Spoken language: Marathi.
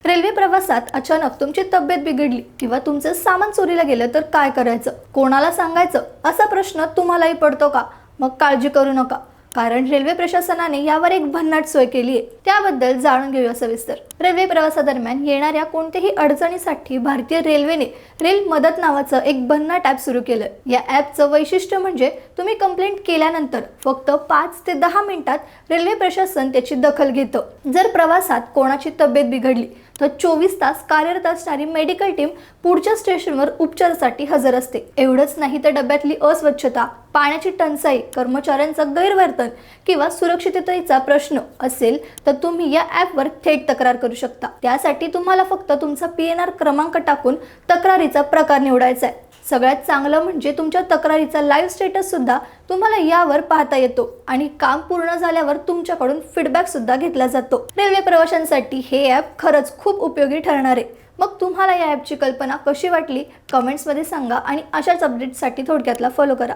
रेल्वे प्रवासात अचानक तुमची तब्येत बिघडली किंवा तुमचं सामान चोरीला गेलं तर काय करायचं, कोणाला सांगायचं, असा प्रश्न तुम्हालाही पडतो का? मग काळजी करू नका, कारण रेल्वे प्रशासनाने यावर एक भन्नाट सोय केली आहे. त्याबद्दल जाणून घेऊया सविस्तर. रेल्वे प्रवासादरम्यान येणाऱ्या कोणत्याही अडचणीसाठी भारतीय रेल्वेने रेल मदत नावाचं एक भन्नाट ॲप सुरू केलं. या ॲपचं वैशिष्ट्य म्हणजे तुम्ही कंप्लेंट केल्यानंतर फक्त 5 ते 10 मिनिटात रेल्वे प्रशासन त्याची दखल घेतं. जर प्रवासात कोणाची तब्येत बिघडली तर 24 तास कार्यरत असणारी मेडिकल टीम पुढच्या स्टेशनवर उपचारासाठी हजर असते. एवढंच नाही तर डब्यातली अस्वच्छता, पाण्याची टंचाई, कर्मचाऱ्यांचं गैरवर्तन किंवा सुरक्षिततेचा प्रश्न असेल तर तुम्ही या ॲपवर थेट तक्रार करू शकता. त्यासाठी तुम्हाला फक्त तुमचा PNR क्रमांक टाकून तक्रारीचा प्रकार निवडायचा आहे. सगळ्यात चांगलं म्हणजे तुमच्या तक्रारीचा लाईव्ह स्टेटस सुद्धा तुम्हाला यावर पाहता येतो आणि काम पूर्ण झाल्यावर तुमच्याकडून फीडबॅक सुद्धा घेतला जातो. रेल्वे प्रवाशांसाठी हे ॲप खरंच खूप उपयोगी ठरणार आहे. मग तुम्हाला या ॲपची कल्पना कशी वाटली कमेंट्समध्ये सांगा आणि अशाच अपडेट्ससाठी थोडक्यातला फॉलो करा.